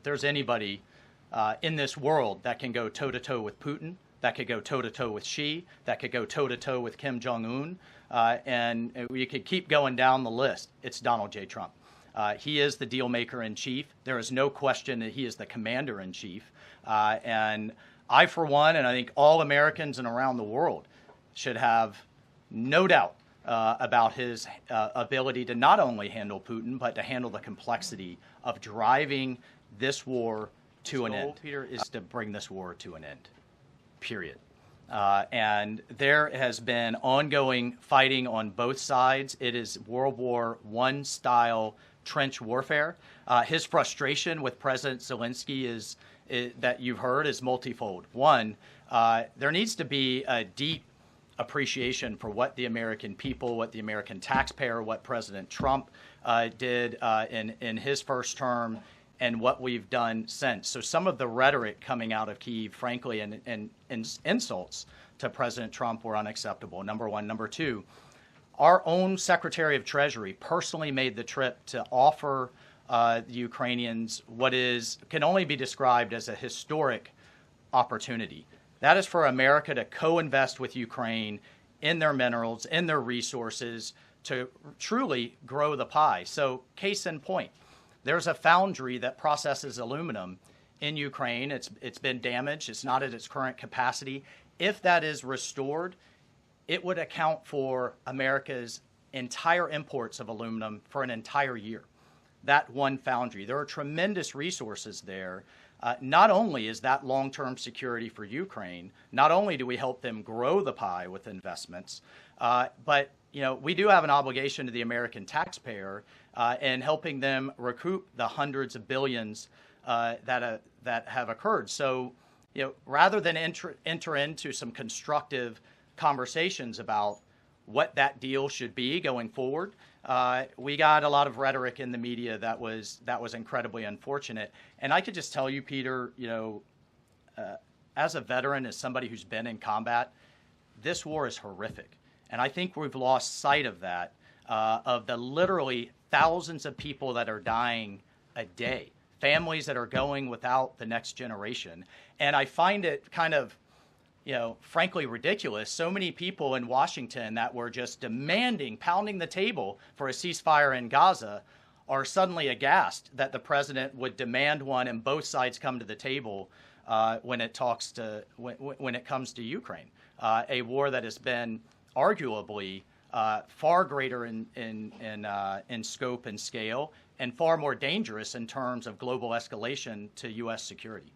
there's anybody in this world that can go toe-to-toe with Putin, that could go toe-to-toe with Xi, that could go toe-to-toe with Kim Jong-un, and we could keep going down the list. It's Donald J. Trump. He is the deal maker in chief. There is no question that he is the commander in chief. And I, for one, and I think all Americans and around the world should have no doubt about his ability to not only handle Putin, but to handle the complexity of driving this war to an end. Peter, is to bring this war to an end, period. And there has been ongoing fighting on both sides. It is World War I style trench warfare. His frustration with President Zelensky is that you've heard is multifold. One, there needs to be a deep appreciation for what the American people, what the American taxpayer, what President Trump did in his first term, and what we've done since. So some of the rhetoric coming out of Kyiv, frankly, and insults to President Trump were unacceptable, number one. Number two, our own Secretary of Treasury personally made the trip to offer the Ukrainians what can only be described as a historic opportunity. That is for America to co-invest with Ukraine in their minerals, in their resources, to truly grow the pie. So case in point, there's a foundry that processes aluminum in Ukraine. It's been damaged. It's not at its current capacity. If that is restored, it would account for America's entire imports of aluminum for an entire year. That one foundry. There are tremendous resources there. Not only is that long-term security for Ukraine, not only do we help them grow the pie with investments, but we do have an obligation to the American taxpayer in helping them recoup the hundreds of billions that have occurred. So, rather than enter into some constructive conversations about what that deal should be going forward, we got a lot of rhetoric in the media that was incredibly unfortunate. And I could just tell you, Peter, as a veteran, as somebody who's been in combat, this war is horrific. And I think we've lost sight of that, of the literally thousands of people that are dying a day, families that are going without the next generation. And I find it kind of, frankly ridiculous. So many people in Washington that were just demanding, pounding the table for a ceasefire in Gaza are suddenly aghast that the president would demand one and both sides come to the table when it comes to Ukraine, a war that has been arguably far greater in scope and scale and far more dangerous in terms of global escalation to U.S. security.